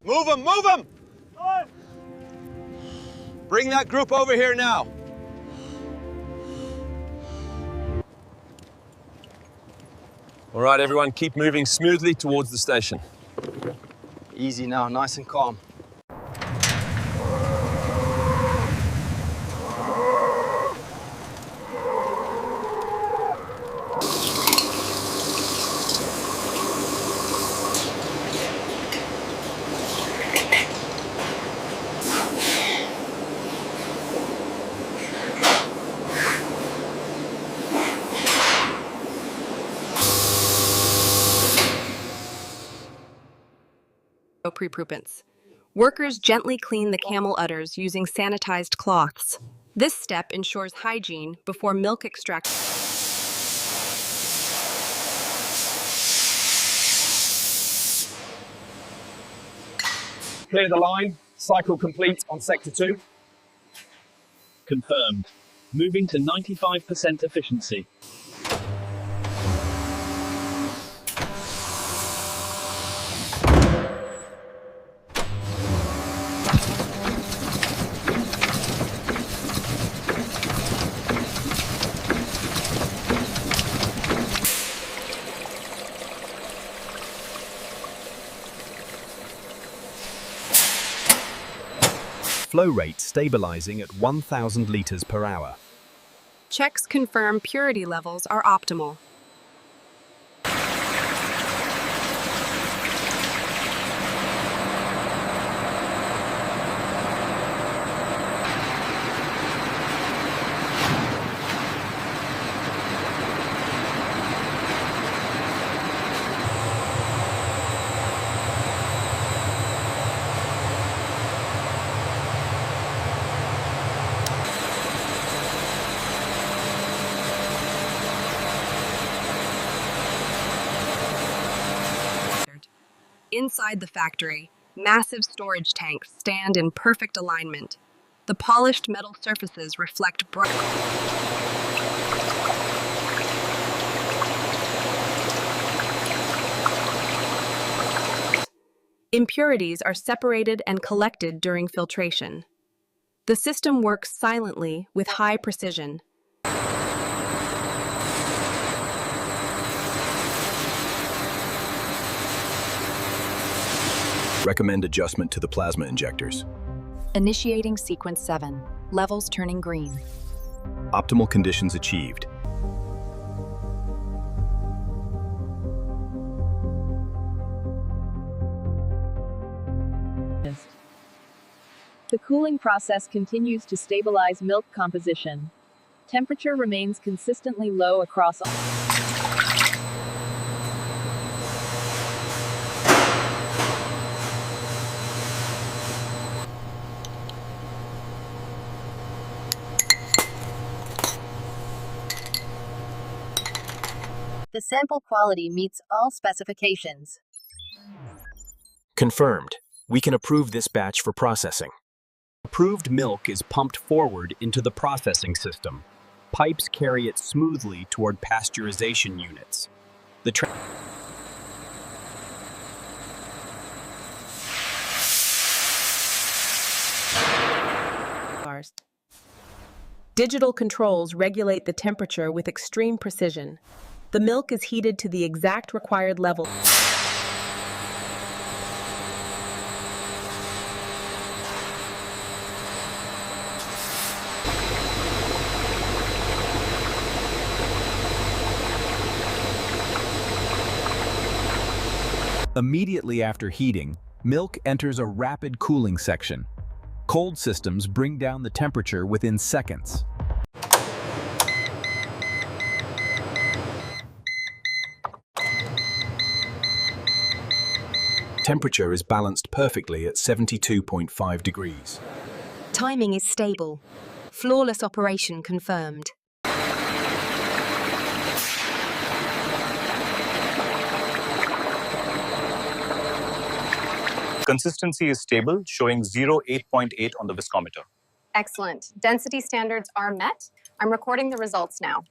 Move them, move them! Bring that group over here now. All right, everyone, keep moving smoothly towards the station. Easy now, nice and calm. Pre-poopants. Workers gently clean the camel udders using sanitized cloths. This step ensures hygiene before milk extraction. Clear the line. Cycle complete on Sector 2. Confirmed. Moving to 95% efficiency. Flow rate stabilizing at 1,000 liters per hour. Checks confirm purity levels are optimal. Inside the factory, massive storage tanks stand in perfect alignment. The polished metal surfaces reflect bright. Impurities are separated and collected during filtration. The system works silently with high precision. Recommend adjustment to the plasma injectors. Initiating sequence 7. Levels turning green. Optimal conditions achieved. The cooling process continues to stabilize milk composition. Temperature remains consistently low across all. The sample quality meets all specifications. Confirmed. We can approve this batch for processing. Approved milk is pumped forward into the processing system. Pipes carry it smoothly toward pasteurization units. The Digital controls regulate the temperature with extreme precision. The milk is heated to the exact required level. Immediately after heating, milk enters a rapid cooling section. Cold systems bring down the temperature within seconds. Temperature is balanced perfectly at 72.5 degrees. Timing is stable. Flawless operation confirmed. Consistency is stable, showing 8.8 on the viscometer. Excellent. Density standards are met. I'm recording the results now.